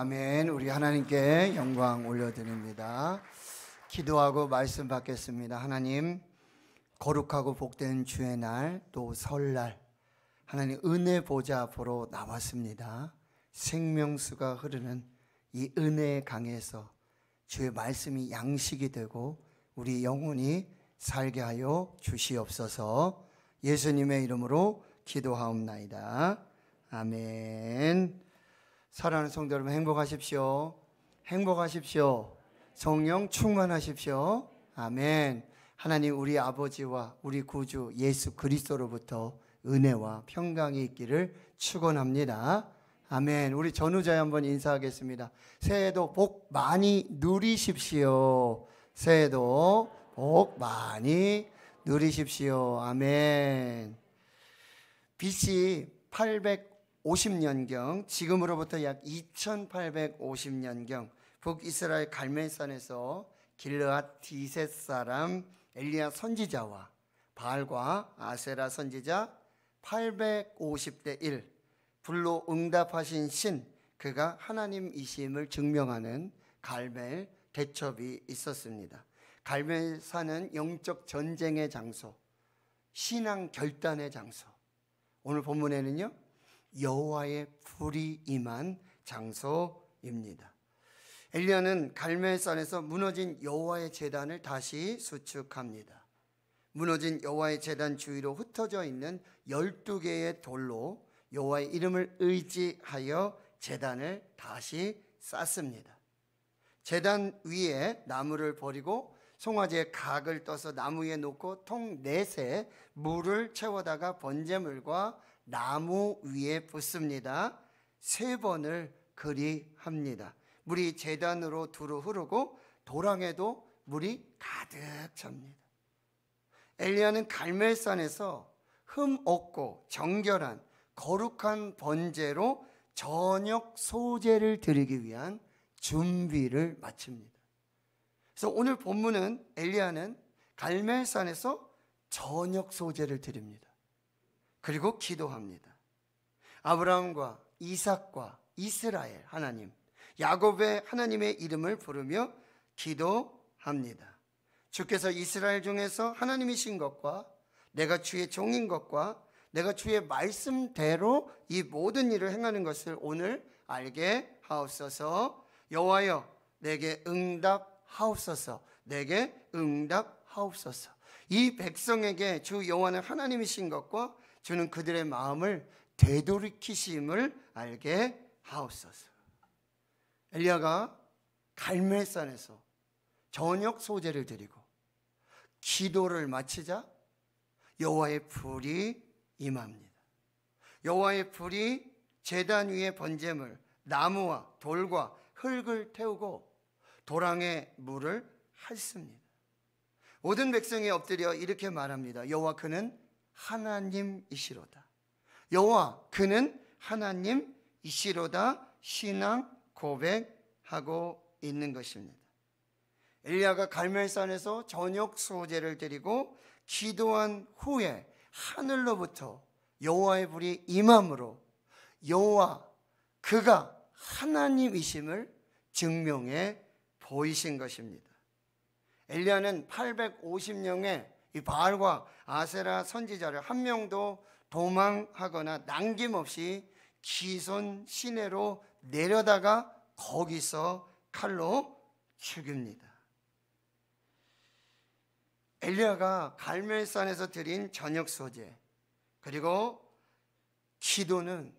아멘. 우리 하나님께 영광 올려드립니다. 기도하고 말씀 받겠습니다. 하나님, 거룩하고 복된 주의 날, 또 설날, 하나님 은혜 보좌 앞으로 나왔습니다. 생명수가 흐르는 이 은혜의 강에서 주의 말씀이 양식이 되고 우리 영혼이 살게 하여 주시옵소서. 예수님의 이름으로 기도하옵나이다. 아멘. 사랑하는 성도 여러분, 행복하십시오. 행복하십시오. 성령 충만하십시오. 아멘. 하나님, 우리 아버지와 우리 구주 예수 그리스도로부터 은혜와 평강이 있기를 축원합니다. 아멘. 우리 전우자에 한번 인사하겠습니다. 새해도 복 많이 누리십시오. 새해도 복 많이 누리십시오. 아멘. BC 850년경, 지금으로부터 약 2850년경 북이스라엘 갈멜산에서 길르앗 디셋 사람 엘리야 선지자와 바알과 아세라 선지자 850대 1, 불로 응답하신 신, 그가 하나님이심을 증명하는 갈멜 대첩이 있었습니다. 갈멜산은 영적 전쟁의 장소, 신앙 결단의 장소. 오늘 본문에는요, 여호와의 불이 임한 장소입니다. 엘리야는 갈멜산에서 무너진 여호와의 제단을 다시 수축합니다. 무너진 여호와의 제단 주위로 흩어져 있는 12개의 돌로 여호와의 이름을 의지하여 제단을 다시 쌓습니다. 제단 위에 나무를 버리고 송아지에 각을 떠서 나무 위에 놓고 통 넷에 물을 채워다가 번제물과 나무 위에 붓습니다. 3번을 그리합니다. 물이 제단으로 두루 흐르고 도랑에도 물이 가득 찹니다. 엘리야는 갈멜산에서 흠 없고 정결한 거룩한 번제로 저녁 소제를 드리기 위한 준비를 마칩니다. 그래서 오늘 본문은 엘리야는 갈멜산에서 저녁 소제를 드립니다. 그리고 기도합니다. 아브라함과 이삭과 이스라엘 하나님, 야곱의 하나님의 이름을 부르며 기도합니다. 주께서 이스라엘 중에서 하나님이신 것과 내가 주의 종인 것과 내가 주의 말씀대로 이 모든 일을 행하는 것을 오늘 알게 하옵소서. 여호와여, 내게 응답하옵소서. 내게 응답하옵소서. 이 백성에게 주 여호와는 하나님이신 것과 주는 그들의 마음을 되돌이키심을 알게 하옵소서. 엘리야가 갈멜산에서 저녁 소제를 드리고 기도를 마치자 여호와의 불이 임합니다. 여호와의 불이 제단 위에 번제물, 나무와 돌과 흙을 태우고 도랑에 물을 핥습니다. 모든 백성이 엎드려 이렇게 말합니다. 여호와 그는 하나님이시로다. 여호와 그는 하나님이시로다. 신앙 고백하고 있는 것입니다. 엘리야가 갈멜산에서 저녁 소제를 드리고 기도한 후에 하늘로부터 여호와의 불이 임함으로 여호와 그가 하나님이심을 증명해 보이신 것입니다. 엘리야는 850명의 이 바알과 아세라 선지자를 한 명도 도망하거나 남김없이 기손 시내로 내려다가 거기서 칼로 죽입니다. 엘리야가 갈멜산에서 드린 저녁 소제 그리고 기도는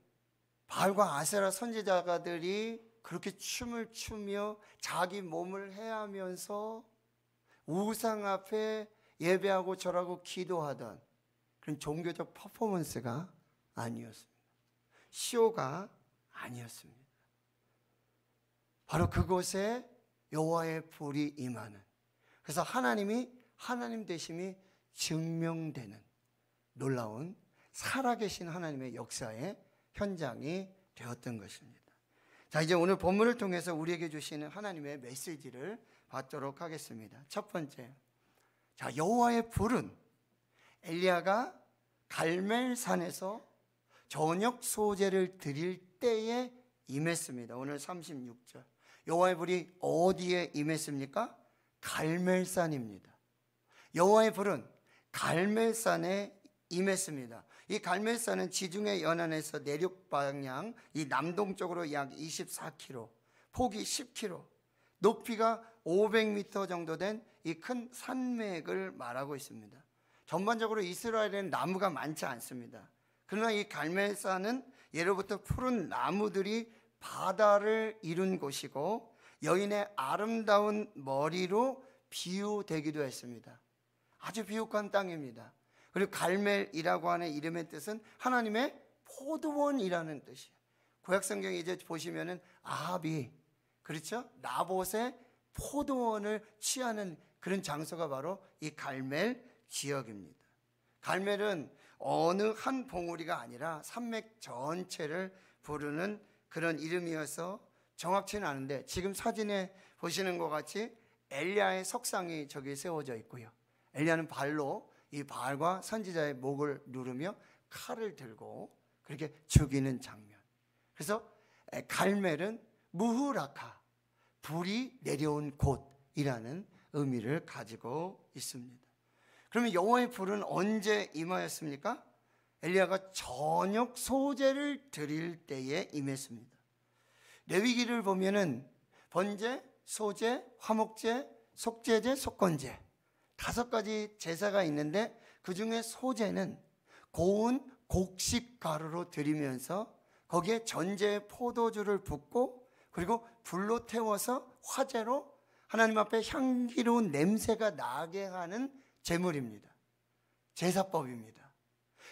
바알과 아세라 선지자들이 그렇게 춤을 추며 자기 몸을 해하면서 우상 앞에 예배하고 절하고 기도하던 그런 종교적 퍼포먼스가 아니었습니다. 쇼가 아니었습니다. 바로 그곳에 여호와의 불이 임하는, 그래서 하나님이 하나님 되심이 증명되는 놀라운 살아계신 하나님의 역사의 현장이 되었던 것입니다. 자, 이제 오늘 본문을 통해서 우리에게 주시는 하나님의 메시지를 받도록 하겠습니다. 첫 번째, 자, 여호와의 불은 엘리야가 갈멜산에서 저녁 소제를 드릴 때에 임했습니다. 오늘 36절. 여호와의 불이 어디에 임했습니까? 갈멜산입니다. 여호와의 불은 갈멜산에 임했습니다. 이 갈멜산은 지중해 연안에서 내륙 방향 이 남동쪽으로 약 24km, 폭이 10km, 높이가 500m 정도 된 이 큰 산맥을 말하고 있습니다. 전반적으로 이스라엘에는 나무가 많지 않습니다. 그러나 이 갈멜산은 예로부터 푸른 나무들이 바다를 이룬 곳이고 여인의 아름다운 머리로 비유되기도 했습니다. 아주 비옥한 땅입니다. 그리고 갈멜이라고 하는 이름의 뜻은 하나님의 포도원이라는 뜻이에요. 구약성경에 이제 보시면은 아합이, 그렇죠? 나봇의 포도원을 취하는 그런 장소가 바로 이 갈멜 지역입니다. 갈멜은 어느 한 봉우리가 아니라 산맥 전체를 부르는 그런 이름이어서 정확치는 않은데, 지금 사진에 보시는 것 같이 엘리야의 석상이 저기 세워져 있고요. 엘리야는 발로 이 바알과 선지자의 목을 누르며 칼을 들고 그렇게 죽이는 장면. 그래서 갈멜은 무후라카, 불이 내려온 곳이라는 의미를 가지고 있습니다. 그러면 여호와의 불은 언제 임하였습니까? 엘리야가 저녁 소제를 드릴 때에 임했습니다. 레위기를 보면은 번제, 소제, 화목제, 속제제, 속건제 5가지 제사가 있는데 그 중에 소제는 고운 곡식 가루로 드리면서 거기에 전제 포도주를 붓고 그리고 불로 태워서 화제로 하나님 앞에 향기로운 냄새가 나게 하는 제물입니다. 제사법입니다.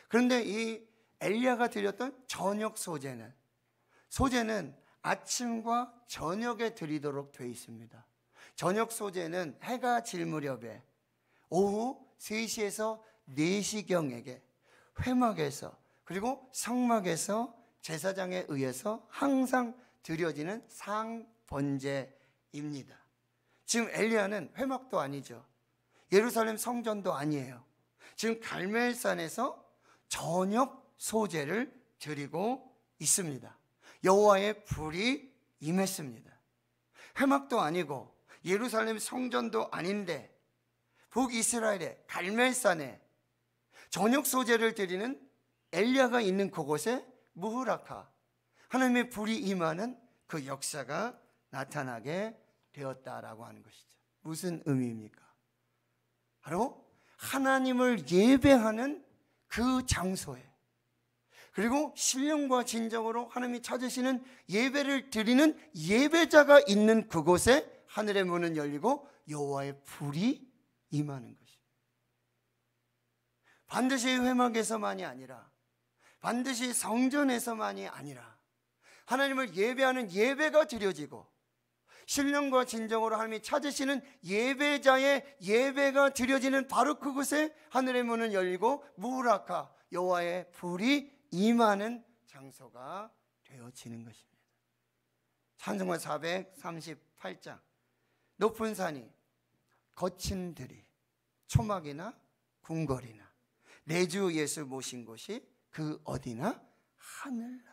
그런데 이 엘리야가 드렸던 저녁 소제는 아침과 저녁에 드리도록 되어 있습니다. 저녁 소제는 해가 질 무렵에 오후 3시에서 4시경에게 회막에서 그리고 성막에서 제사장에 의해서 항상 드려지는 상번제입니다. 지금 엘리야는 회막도 아니죠. 예루살렘 성전도 아니에요. 지금 갈멜산에서 저녁 소제를 드리고 있습니다. 여호와의 불이 임했습니다. 회막도 아니고 예루살렘 성전도 아닌데 북이스라엘의 갈멜산에 저녁 소제를 드리는 엘리야가 있는 그곳에 무후라카, 하나님의 불이 임하는 그 역사가 나타나게 되었다라고 하는 것이죠. 무슨 의미입니까? 바로 하나님을 예배하는 그 장소에, 그리고 신령과 진정으로 하나님이 찾으시는 예배를 드리는 예배자가 있는 그곳에 하늘의 문은 열리고 여호와의 불이 임하는 것입니다. 반드시 회막에서만이 아니라, 반드시 성전에서만이 아니라 하나님을 예배하는 예배가 드려지고 신령과 진정으로 하나님이 찾으시는 예배자의 예배가 드려지는 바로 그곳에 하늘의 문은 열리고 무후라카, 여호와의 불이 임하는 장소가 되어지는 것입니다. 찬송가 438장. 높은 산이, 거친 들이, 초막이나 궁궐이나 내 주 예수 모신 곳이 그 어디나 하늘나라.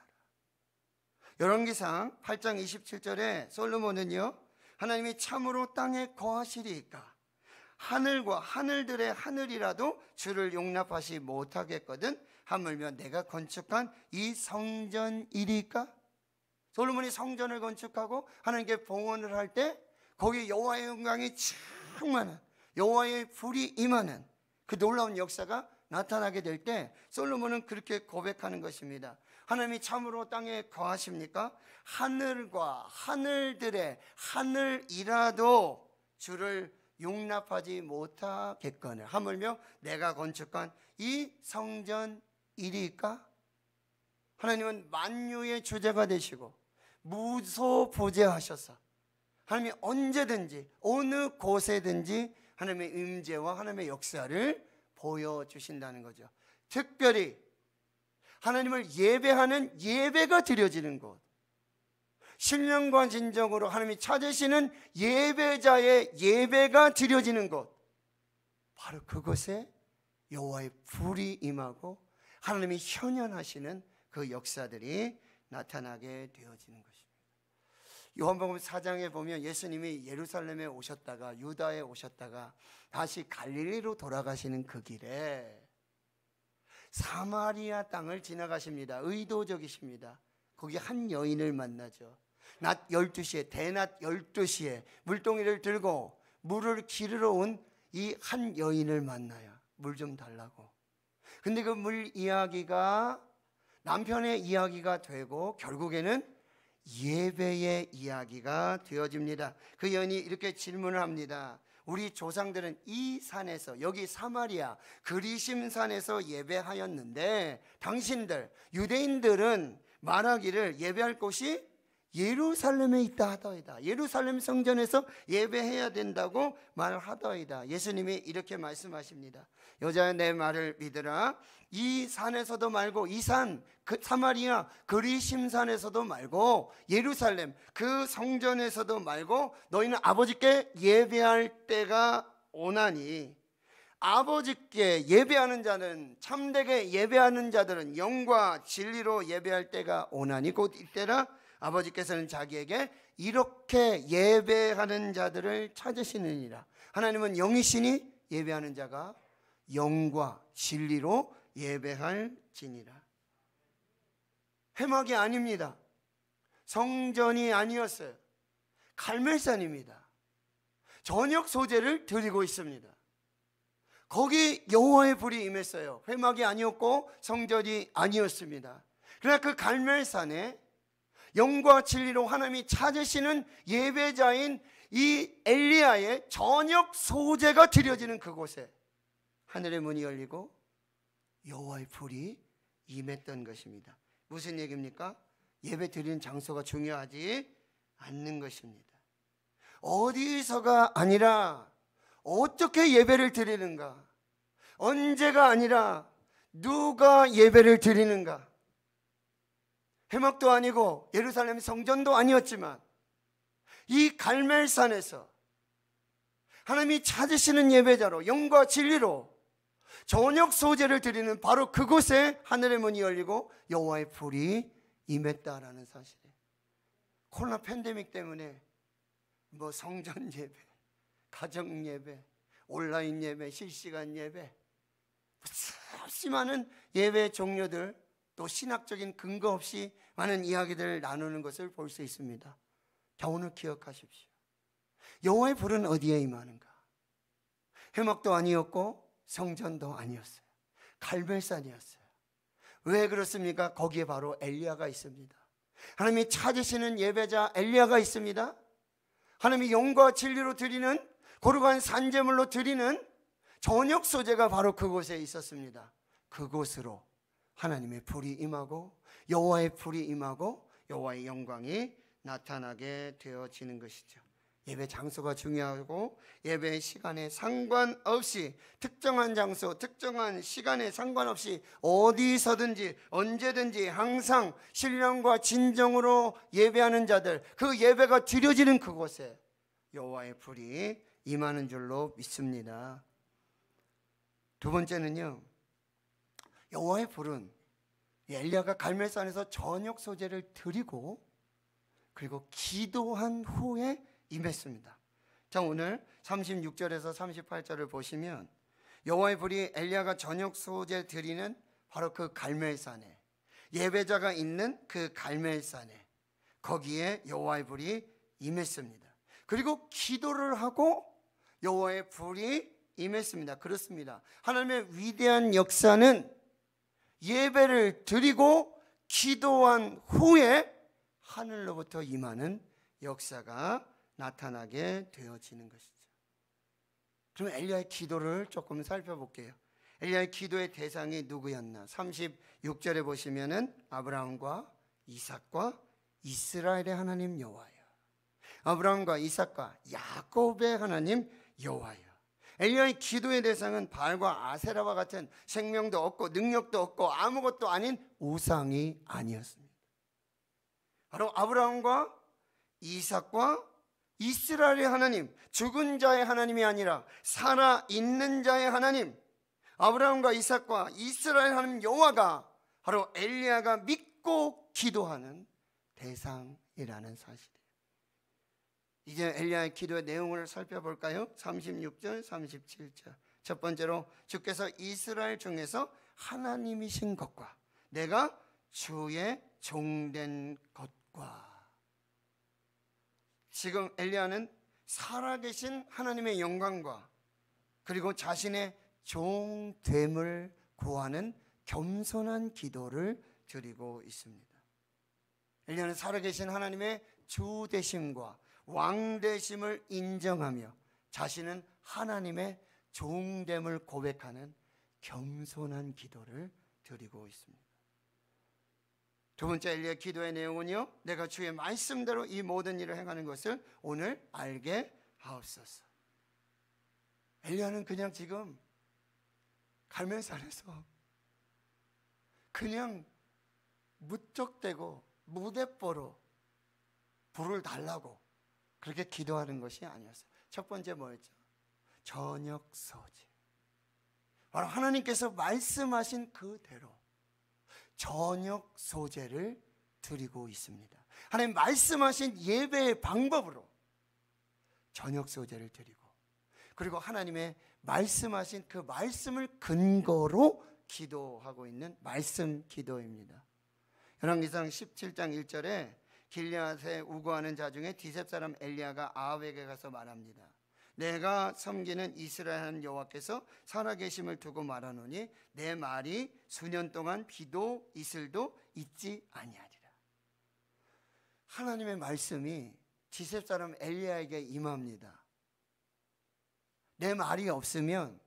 열왕기상 8장 27절에 솔로몬은요, 하나님이 참으로 땅에 거하시리이까 하늘과 하늘들의 하늘이라도 주를 용납하시 못하겠거든 하물며 내가 건축한 이 성전이리까. 솔로몬이 성전을 건축하고 하나님께 봉헌을 할 때 거기 여호와의 영광이 충만한, 여호와의 불이 임하는 그 놀라운 역사가 나타나게 될 때 솔로몬은 그렇게 고백하는 것입니다. 하나님이 참으로 땅에 거하십니까? 하늘과 하늘들의 하늘이라도 주를 용납하지 못하겠거늘 하물며 내가 건축한 이 성전이리까. 하나님은 만유의 주제가 되시고 무소부재하셔서 하나님이 언제든지 어느 곳에든지 하나님의 임재와 하나님의 역사를 보여주신다는 거죠. 특별히 하나님을 예배하는 예배가 드려지는 곳, 신령과 진정으로 하나님이 찾으시는 예배자의 예배가 드려지는 곳, 바로 그곳에 여호와의 불이 임하고 하나님이 현현하시는 그 역사들이 나타나게 되어지는 것입니다. 요한복음 4장에 보면 예수님이 예루살렘에 오셨다가 유다에 오셨다가 다시 갈릴리로 돌아가시는 그 길에 사마리아 땅을 지나가십니다. 의도적이십니다. 거기 한 여인을 만나죠. 낮 12시에, 대낮 12시에 물동이를 들고 물을 기르러 온 이 한 여인을 만나요. 물 좀 달라고. 근데 그 물 이야기가 남편의 이야기가 되고 결국에는 예배의 이야기가 되어집니다. 그 여인이 이렇게 질문을 합니다. 우리 조상들은 이 산에서, 여기 사마리아 그리심산에서 예배하였는데 당신들 유대인들은 말하기를 예배할 곳이 예루살렘에 있다 하더이다. 예루살렘 성전에서 예배해야 된다고 말하더이다. 예수님이 이렇게 말씀하십니다. 여자야, 내 말을 믿으라. 이 산에서도 말고, 이 산, 그 사마리아 그리심산에서도 말고, 예루살렘 그 성전에서도 말고 너희는 아버지께 예배할 때가 오나니, 아버지께 예배하는 자는, 참되게 예배하는 자들은 영과 진리로 예배할 때가 오나니, 곧 이때라 아버지께서는 자기에게 이렇게 예배하는 자들을 찾으시느니라. 하나님은 영이시니 예배하는 자가 영과 진리로 예배할지니라. 회막이 아닙니다. 성전이 아니었어요. 갈멜산입니다. 저녁 소재를 드리고 있습니다. 거기 여호와의 불이 임했어요. 회막이 아니었고 성전이 아니었습니다. 그러나 그 갈멜산에 영과 진리로 하나님이 찾으시는 예배자인 이 엘리야의 저녁 소재가 드려지는 그곳에 하늘의 문이 열리고 여호와의 불이 임했던 것입니다. 무슨 얘기입니까? 예배 드리는 장소가 중요하지 않는 것입니다. 어디서가 아니라 어떻게 예배를 드리는가, 언제가 아니라 누가 예배를 드리는가. 회막도 아니고 예루살렘 성전도 아니었지만 이 갈멜산에서 하나님이 찾으시는 예배자로 영과 진리로 저녁 소재를 드리는 바로 그곳에 하늘의 문이 열리고 여호와의 불이 임했다라는 사실이에요. 코로나 팬데믹 때문에 뭐 성전 예배, 가정 예배, 온라인 예배, 실시간 예배, 수없이 많은 예배 종류들, 또 신학적인 근거 없이 많은 이야기들을 나누는 것을 볼 수 있습니다. 자, 오늘 기억하십시오. 여호와의 불은 어디에 임하는가? 회막도 아니었고 성전도 아니었어요. 갈멜산이었어요. 왜 그렇습니까? 거기에 바로 엘리야가 있습니다. 하나님이 찾으시는 예배자 엘리야가 있습니다. 하나님이 영과 진리로 드리는, 거룩한 산제물로 드리는 저녁 소재가 바로 그곳에 있었습니다. 그곳으로 하나님의 불이 임하고 여호와의 불이 임하고 여호와의 영광이 나타나게 되어지는 것이죠. 예배 장소가 중요하고 예배 시간에 상관없이, 특정한 장소, 특정한 시간에 상관없이 어디서든지 언제든지 항상 신령과 진정으로 예배하는 자들, 그 예배가 드려지는 그곳에 여호와의 불이 임하는 줄로 믿습니다. 두 번째는요, 여호와의 불은 엘리야가 갈멜산에서 저녁 소재를 드리고 그리고 기도한 후에 임했습니다. 자, 오늘 36절에서 38절을 보시면 여호와의 불이 엘리야가 저녁 소재 드리는 바로 그 갈멜산에, 예배자가 있는 그 갈멜산에, 거기에 여호와의 불이 임했습니다. 그리고 기도를 하고 여호와의 불이 임했습니다. 그렇습니다. 하나님의 위대한 역사는 예배를 드리고 기도한 후에 하늘로부터 임하는 역사가 나타나게 되어지는 것이죠. 그럼 엘리야의 기도를 조금 살펴볼게요. 엘리야의 기도의 대상이 누구였나? 36절에 보시면은 아브라함과 이삭과 이스라엘의 하나님 여호와여. 아브라함과 이삭과 야곱의 하나님 여호와여. 엘리야의 기도의 대상은 바알과 아세라와 같은 생명도 없고 능력도 없고 아무것도 아닌 우상이 아니었습니다. 바로 아브라함과 이삭과 이스라엘의 하나님, 죽은 자의 하나님이 아니라 살아있는 자의 하나님, 아브라함과 이삭과 이스라엘 하나님 여호와가 바로 엘리야가 믿고 기도하는 대상이라는 사실이에요. 이제 엘리야의 기도의 내용을 살펴볼까요? 36절, 37절. 첫 번째로 주께서 이스라엘 중에서 하나님이신 것과 내가 주의 종된 것과. 지금 엘리야는 살아계신 하나님의 영광과 그리고 자신의 종됨을 구하는 겸손한 기도를 드리고 있습니다. 엘리야는 살아계신 하나님의 주 되심과 왕 되심을 인정하며 자신은 하나님의 종됨을 고백하는 겸손한 기도를 드리고 있습니다. 두 번째 엘리야의 기도의 내용은요, 내가 주의 말씀대로 이 모든 일을 행하는 것을 오늘 알게 하옵소서. 엘리야는 그냥 지금 갈멜산에서 그냥 무턱대고 무대뽀로 불을 달라고 그렇게 기도하는 것이 아니었어요. 첫 번째 뭐였죠? 저녁 소재. 바로 하나님께서 말씀하신 그대로 저녁 소재를 드리고 있습니다. 하나님 말씀하신 예배의 방법으로 저녁 소재를 드리고, 그리고 하나님의 말씀하신 그 말씀을 근거로 기도하고 있는 말씀 기도입니다. 열왕기상 17장 1절에 길르앗에 우거하는 자 중에 디셉 사람 엘리야가 아합에게 가서 말합니다. 내가 섬기는 이스라엘 하나님 여호와께서 살아계심을 두고 말하노니 내 말이 수년 동안 비도 이슬도 있지 아니하리라. 하나님의 말씀이 디셉 사람 엘리야에게 임합니다. 내 말이 없으면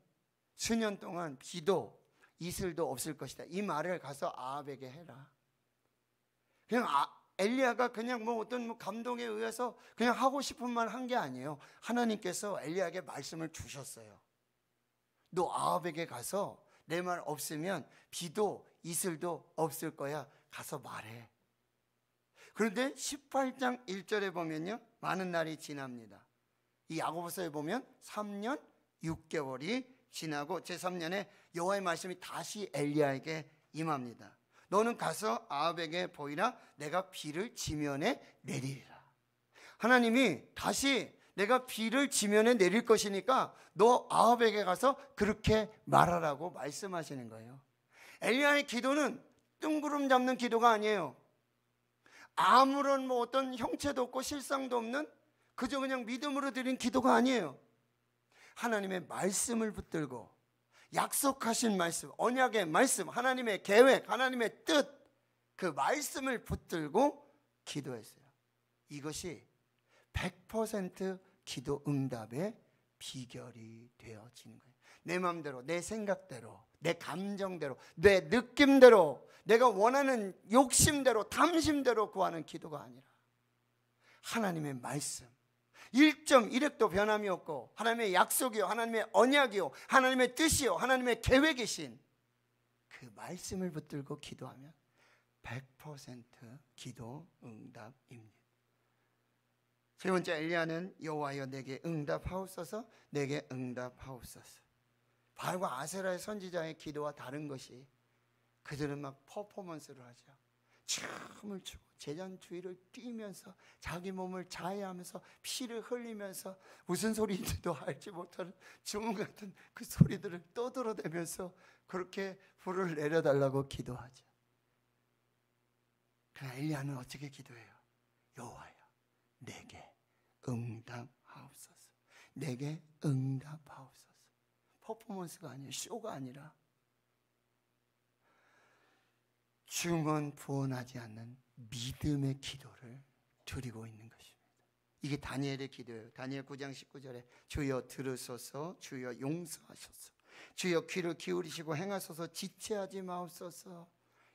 수년 동안 비도 이슬도 없을 것이다. 이 말을 가서 아합에게 해라. 그냥 엘리야가 그냥 어떤 감동에 의해서 그냥 하고 싶은 말 한 게 아니에요. 하나님께서 엘리야에게 말씀을 주셨어요. 너 아합에게 가서 내 말 없으면 비도 이슬도 없을 거야. 가서 말해. 그런데 18장 1절에 보면요, 많은 날이 지납니다. 이 야고보서에 보면 3년 6개월이 지나고 제3년에 여호와의 말씀이 다시 엘리야에게 임합니다. 너는 가서 아합에게 보이라. 내가 비를 지면에 내리리라. 하나님이 다시 내가 비를 지면에 내릴 것이니까 너 아합에게 가서 그렇게 말하라고 말씀하시는 거예요. 엘리야의 기도는 뜬구름 잡는 기도가 아니에요. 아무런 어떤 형체도 없고 실상도 없는 그저 그냥 믿음으로 드린 기도가 아니에요. 하나님의 말씀을 붙들고 약속하신 말씀, 언약의 말씀, 하나님의 계획, 하나님의 뜻, 그 말씀을 붙들고 기도했어요. 이것이 100% 기도 응답의 비결이 되어지는 거예요. 내 마음대로, 내 생각대로, 내 감정대로, 내 느낌대로, 내가 원하는 욕심대로, 탐심대로 구하는 기도가 아니라 하나님의 말씀, 1.1획도 변함이 없고 하나님의 약속이요, 하나님의 언약이요, 하나님의 뜻이요, 하나님의 계획이신 그 말씀을 붙들고 기도하면 100% 기도 응답입니다. 세 번째, 엘리야는 여호와여 내게 응답하옵소서, 내게 응답하옵소서. 바알과 아세라의 선지자의 기도와 다른 것이 그들은 막 퍼포먼스를 하죠. 춤을 추고 제단 주위를 뛰면서 자기 몸을 자해하면서 피를 흘리면서 무슨 소리인지도 알지 못하는 주문 같은 그 소리들을 떠들어대면서 그렇게 불을 내려달라고 기도하죠. 그러나 엘리야는 어떻게 기도해요? 여호와여 내게 응답하옵소서, 내게 응답하옵소서. 퍼포먼스가 아니에요. 쇼가 아니라 중언 부언하지 않는 믿음의 기도를 드리고 있는 것입니다. 이게 다니엘의 기도예요. 다니엘 9장 19절에 주여 들으소서, 주여 용서하소서, 주여 귀를 기울이시고 행하소서, 지체하지 마옵소서.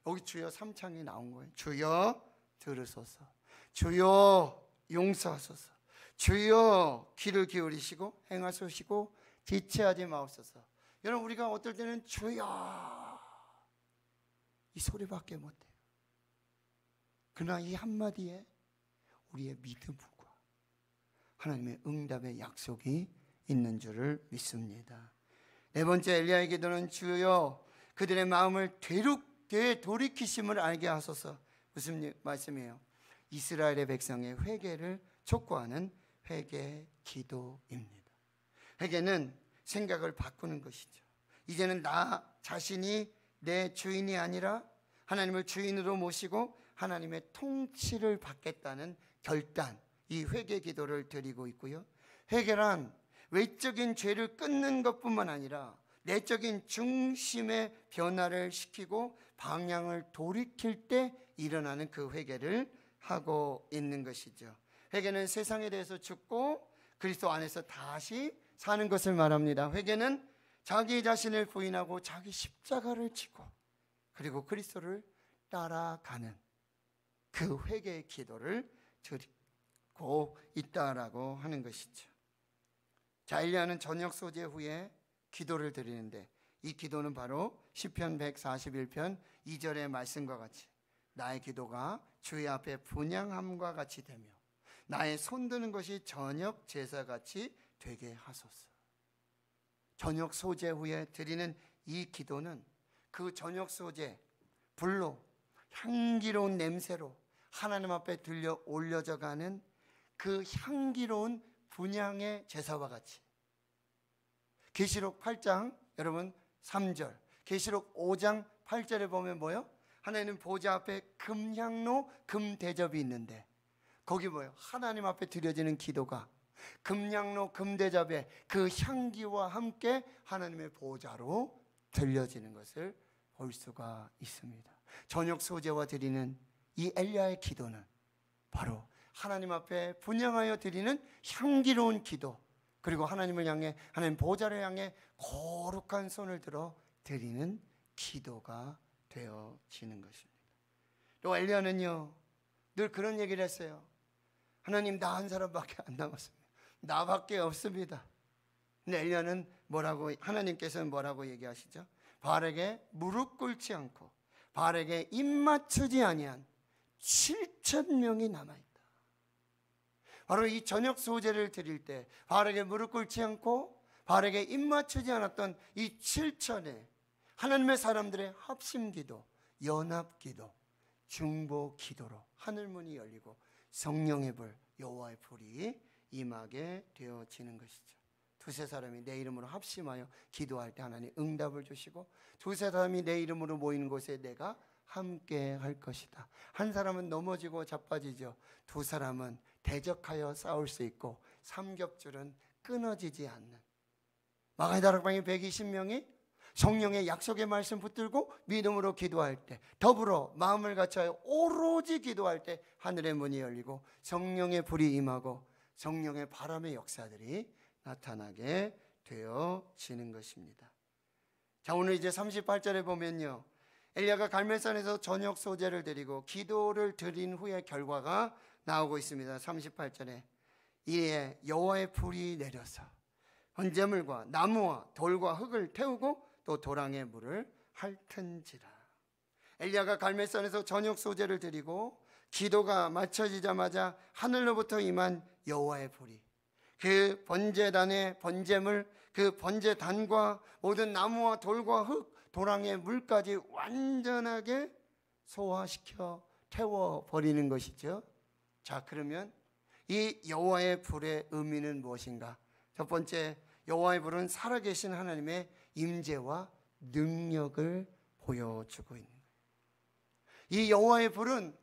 여기 주여 3창이 나온 거예요. 주여 들으소서, 주여 용서하소서, 주여 귀를 기울이시고 행하소시고 지체하지 마옵소서. 여러분, 우리가 어떨 때는 주여 이 소리밖에 못해요. 그러나 이 한마디에 우리의 믿음과 하나님의 응답의 약속이 있는 줄을 믿습니다. 네 번째, 엘리야의 기도는 주여 그들의 마음을 되돌이키심을 알게 하소서. 무슨 말씀이에요? 이스라엘의 백성의 회개를 촉구하는 회개 기도입니다. 회개는 생각을 바꾸는 것이죠. 이제는 나 자신이 내 주인이 아니라 하나님을 주인으로 모시고 하나님의 통치를 받겠다는 결단, 이 회개 기도를 드리고 있고요. 회개란 외적인 죄를 끊는 것뿐만 아니라 내적인 중심의 변화를 시키고 방향을 돌이킬 때 일어나는 그 회개를 하고 있는 것이죠. 회개는 세상에 대해서 죽고 그리스도 안에서 다시 사는 것을 말합니다. 회개는 자기 자신을 부인하고 자기 십자가를 지고 그리고 그리스도를 따라가는 그 회개의 기도를 드리고 있다라고 하는 것이죠. 자, 엘리야는 저녁 소재 후에 기도를 드리는데 이 기도는 바로 시편 141편 2절의 말씀과 같이 나의 기도가 주의 앞에 분향함과 같이 되며 나의 손드는 것이 저녁 제사같이 되게 하소서. 저녁 소재 후에 드리는 이 기도는 그 저녁 소재 불로 향기로운 냄새로 하나님 앞에 들려 올려져 가는 그 향기로운 분향의 제사와 같이 계시록 8장 여러분 3절 계시록 5장 8절에 보면 뭐요? 하나님 보좌 앞에 금향로 금대접이 있는데 거기 뭐예요? 하나님 앞에 드려지는 기도가 금향로 금대접의 그 향기와 함께 하나님의 보좌로 들려지는 것을 볼 수가 있습니다. 저녁 소재와 드리는 이 엘리야의 기도는 바로 하나님 앞에 분향하여 드리는 향기로운 기도, 그리고 하나님을 향해 하나님 보좌를 향해 거룩한 손을 들어 드리는 기도가 되어지는 것입니다. 또 엘리야는요 늘 그런 얘기를 했어요. 하나님 나 한 사람밖에 안 남았습니다. 나밖에 없습니다. 근데 엘리야는 하나님께서는 뭐라고 얘기하시죠? 바알에게 무릎 꿇지 않고 바알에게 입 맞추지 아니한 7,000명이 남아있다. 바로 이 저녁 소제를 드릴 때 바알에게 무릎 꿇지 않고 바알에게 입 맞추지 않았던 이 7,000의 하나님의 사람들의 합심기도, 연합기도, 중보기도로 하늘문이 열리고 성령의 불, 여호와의 불이 임하게 되어지는 것이죠. 두세 사람이 내 이름으로 합심하여 기도할 때 하나님 응답을 주시고 두세 사람이 내 이름으로 모이는 곳에 내가 함께 할 것이다. 한 사람은 넘어지고 자빠지죠. 두 사람은 대적하여 싸울 수 있고 삼겹줄은 끊어지지 않는 마가의 다락방의 120명이 성령의 약속의 말씀 붙들고 믿음으로 기도할 때 더불어 마음을 같이하여 오로지 기도할 때 하늘의 문이 열리고 성령의 불이 임하고 성령의 바람의 역사들이 나타나게 되어지는 것입니다. 자, 오늘 이제 38절에 보면요 엘리야가 갈멜산에서 저녁 소제를 드리고 기도를 드린 후에 결과가 나오고 있습니다. 38절에 이에 여호와의 불이 내려서 번제물과 나무와 돌과 흙을 태우고 또 도랑의 물을 핥은지라. 엘리야가 갈멜산에서 저녁 소제를 드리고 기도가 마쳐지자마자 하늘로부터 임한 여호와의 불이 그 번제단의 번제물, 그 번제단과 모든 나무와 돌과 흙, 도랑의 물까지 완전하게 소화시켜 태워버리는 것이죠. 자, 그러면 이 여호와의 불의 의미는 무엇인가? 첫 번째, 여호와의 불은 살아계신 하나님의 임재와 능력을 보여주고 있는 거예요. 이 여호와의 불은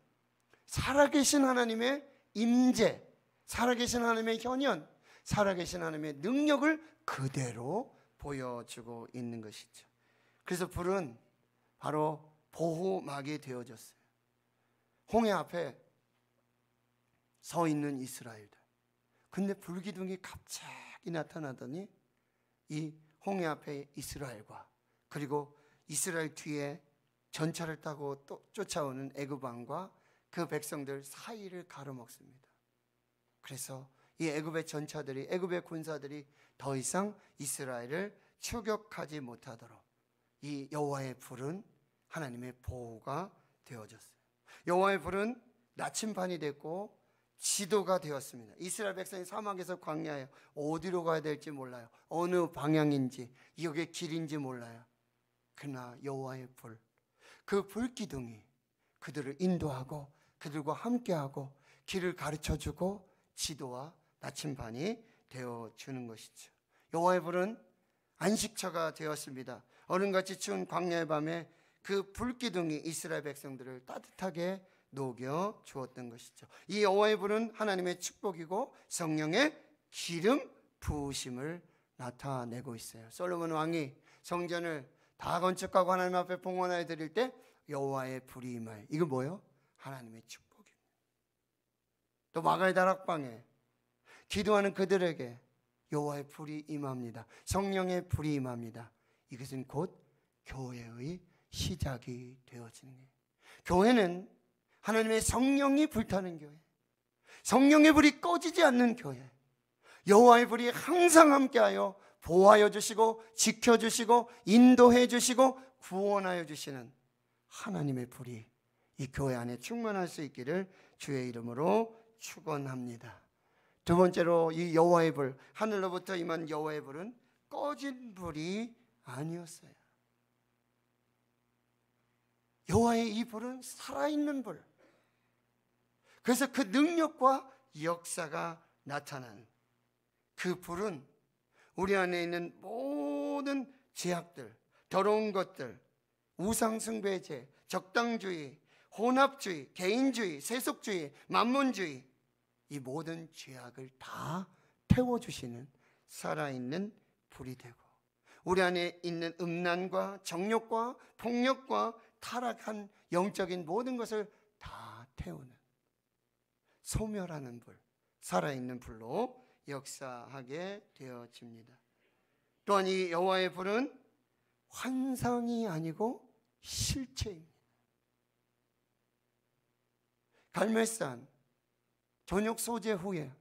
살아계신 하나님의 임재, 살아계신 하나님의 현현, 살아계신 하나님의 능력을 그대로 보여주고 있는 것이죠. 그래서 불은 바로 보호막이 되어졌어요. 홍해 앞에 서 있는 이스라엘들. 근데 불기둥이 갑자기 나타나더니 이 홍해 앞에 이스라엘과 그리고 이스라엘 뒤에 전차를 타고 또 쫓아오는 애굽 왕과 그 백성들 사이를 가로막습니다. 그래서 이 애굽의 전차들이, 애굽의 군사들이 더 이상 이스라엘을 추격하지 못하도록 이 여호와의 불은 하나님의 보호가 되어졌어요. 여호와의 불은 나침반이 됐고 지도가 되었습니다. 이스라엘 백성이 사막에서 광야에 어디로 가야 될지 몰라요. 어느 방향인지, 여기에 길인지 몰라요. 그러나 여호와의 불, 그 불기둥이 그들을 인도하고 그들과 함께하고 길을 가르쳐주고 지도와 나침반이 되어주는 것이죠. 여호와의 불은 안식처가 되었습니다. 얼음같이 추운 광야의 밤에 그 불기둥이 이스라엘 백성들을 따뜻하게 녹여 주었던 것이죠. 이 여호와의 불은 하나님의 축복이고 성령의 기름 부으심을 나타내고 있어요. 솔로몬 왕이 성전을 다 건축하고 하나님 앞에 봉헌하여 드릴 때 여호와의 불이 임하여, 이거 뭐예요? 하나님의 축복입니다. 또 마가의 다락방에 기도하는 그들에게 여호와의 불이 임합니다. 성령의 불이 임합니다. 이것은 곧 교회의 시작이 되어지는 거예요. 교회는 하나님의 성령이 불타는 교회, 성령의 불이 꺼지지 않는 교회, 여호와의 불이 항상 함께하여 보호하여 주시고 지켜주시고 인도해 주시고 구원하여 주시는 하나님의 불이 이 교회 안에 충만할 수 있기를 주의 이름으로 축원합니다. 두 번째로 이 여호와의 불, 하늘로부터 임한 여호와의 불은 꺼진 불이 아니었어요. 여호와의 이 불은 살아있는 불. 그래서 그 능력과 역사가 나타나는 그 불은 우리 안에 있는 모든 죄악들, 더러운 것들, 우상숭배죄, 적당주의, 혼합주의, 개인주의, 세속주의, 만문주의, 이 모든 죄악을 다 태워주시는 살아있는 불이 되고 우리 안에 있는 음란과 정욕과 폭력과 타락한 영적인 모든 것을 다 태우는 소멸하는 불, 살아있는 불로 역사하게 되어집니다. 또한 이 여호와의 불은 환상이 아니고 실체입니다. 갈멜산 저녁 소제 후에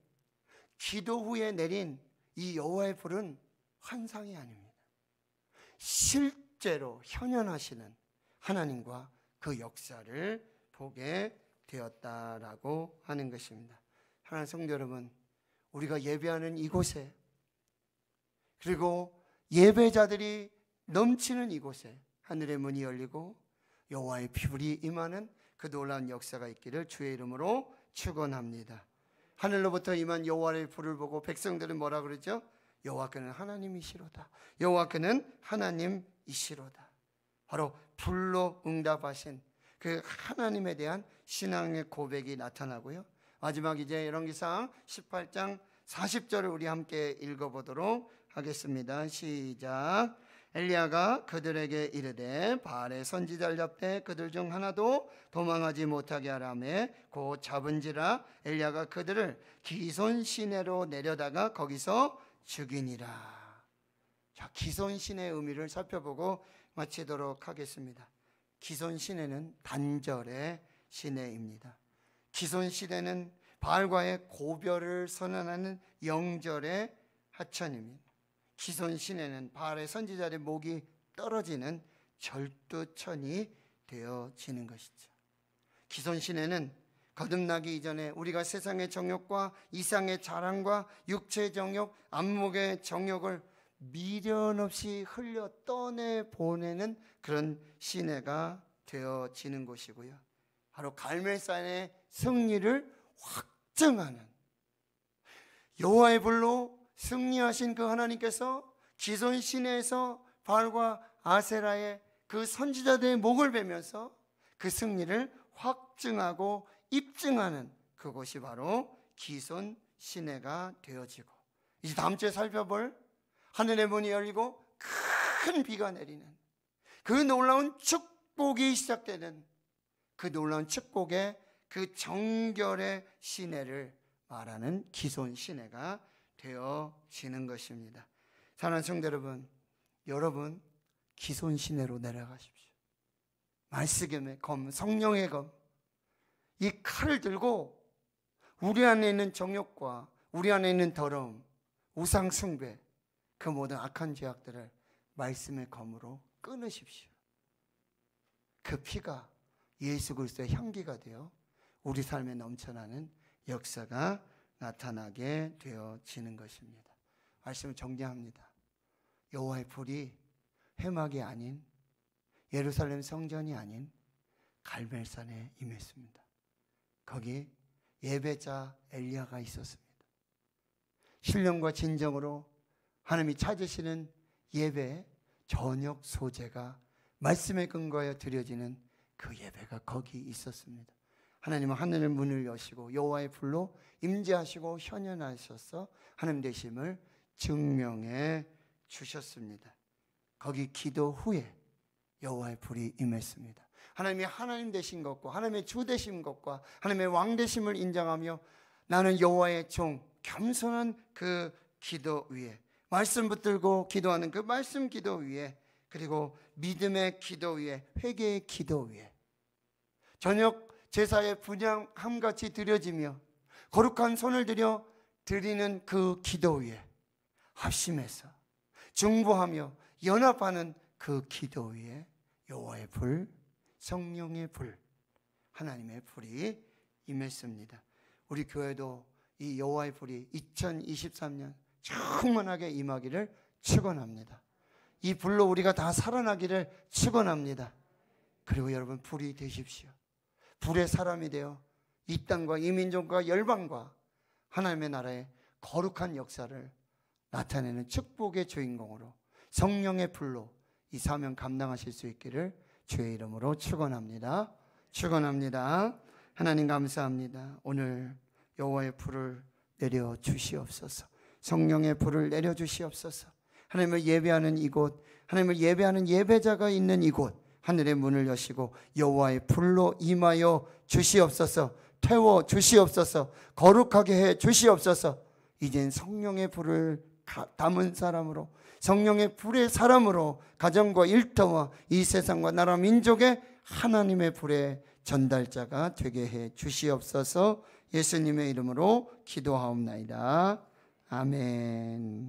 기도 후에 내린 이 여호와의 불은 환상이 아닙니다. 실제로 현현하시는 하나님과 그 역사를 보게 되었다라고 하는 것입니다. 하나님 성도 여러분, 우리가 예배하는 이곳에 그리고 예배자들이 넘치는 이곳에 하늘의 문이 열리고 여호와의 불이 임하는 그 놀라운 역사가 있기를 주의 이름으로 축원합니다. 하늘로부터 임한 여호와의 불을 보고 백성들은 뭐라 그러죠? 여호와께는 하나님이시로다. 여호와께는 하나님이시로다. 바로 불로 응답하신 그 하나님에 대한 신앙의 고백이 나타나고요. 마지막 이제 열왕기상 18장 40절을 우리 함께 읽어보도록 하겠습니다. 시작. 엘리야가 그들에게 이르되 바알의 선지자를 잡되 그들 중 하나도 도망하지 못하게 하라매 곧 잡은지라. 엘리야가 그들을 기손 시내로 내려다가 거기서 죽이니라. 자, 기손 시내의 의미를 살펴보고 마치도록 하겠습니다. 기손 시내는 단절의 시내입니다. 기손 시내는 바알과의 고별을 선언하는 영절의 하천입니다. 기손 시내는 바알의 선지자의 목이 떨어지는 절두천이 되어지는 것이죠. 기손 시내는 거듭나기 이전에 우리가 세상의 정욕과 이상의 자랑과 육체의 정욕, 안목의 정욕을 미련 없이 흘려 떠내 보내는 그런 시내가 되어지는 곳이고요. 바로 갈멜산의 승리를 확증하는 여호와의 불로 승리하신 그 하나님께서 기손 시내에서 바알과 아세라의 그 선지자들의 목을 베면서 그 승리를 확증하고 입증하는 그곳이 바로 기손 시내가 되어지고, 이제 다음 주에 살펴볼 하늘의 문이 열리고 큰 비가 내리는 그 놀라운 축복이 시작되는 그 놀라운 축복의 그 정결의 시내를 말하는 기손 시내가 되어지는 것입니다. 사랑하는 성도 여러분 기손 시내로 내려가십시오. 말씀의 검, 성령의 검, 이 칼을 들고 우리 안에 있는 정욕과 우리 안에 있는 더러움, 우상 숭배, 그 모든 악한 죄악들을 말씀의 검으로 끊으십시오. 그 피가 예수 그리스도의 향기가 되어 우리 삶에 넘쳐나는 역사가 나타나게 되어지는 것입니다. 말씀을 정리합니다. 여호와의 불이 회막이 아닌, 예루살렘 성전이 아닌 갈멜산에 임했습니다. 거기 예배자 엘리야가 있었습니다. 신령과 진정으로 하나님이 찾으시는 예배 저녁 소재가 말씀에 근거하여 드려지는 그 예배가 거기 있었습니다. 하나님은 하늘의 문을 여시고 여호와의 불로 임재하시고 현현하셔서 하나님 되심을 증명해 주셨습니다. 거기 기도 후에 여호와의 불이 임했습니다. 하나님이 하나님 되신 것과 하나님의 주 되신 것과 하나님의 왕 되심을 인정하며 나는 여호와의 종, 겸손한 그 기도 위에, 말씀 붙들고 기도하는 그 말씀 기도 위에, 그리고 믿음의 기도 위에, 회개의 기도 위에 저녁 제사의 분향함같이 드려지며 거룩한 손을 들여 드리는 그 기도 위에 합심해서 중보하며 연합하는 그 기도 위에 여호와의 불, 성령의 불, 하나님의 불이 임했습니다. 우리 교회도 이 여호와의 불이 2023년 충만하게 임하기를 축원합니다. 이 불로 우리가 다 살아나기를 축원합니다. 그리고 여러분 불이 되십시오. 불의 사람이 되어 이 땅과 이 민족과 열방과 하나님의 나라의 거룩한 역사를 나타내는 축복의 주인공으로 성령의 불로 이 사명 감당하실 수 있기를 주의 이름으로 축원합니다. 축원합니다. 하나님 감사합니다. 오늘 여호와의 불을 내려 주시옵소서. 성령의 불을 내려 주시옵소서. 하나님을 예배하는 이곳, 하나님을 예배하는 예배자가 있는 이곳 하늘의 문을 여시고 여호와의 불로 임하여 주시옵소서. 태워 주시옵소서. 거룩하게 해 주시옵소서. 이젠 성령의 불을 담은 사람으로, 성령의 불의 사람으로 가정과 일터와 이 세상과 나라 민족의 하나님의 불의 전달자가 되게 해 주시옵소서. 예수님의 이름으로 기도하옵나이다. 아멘.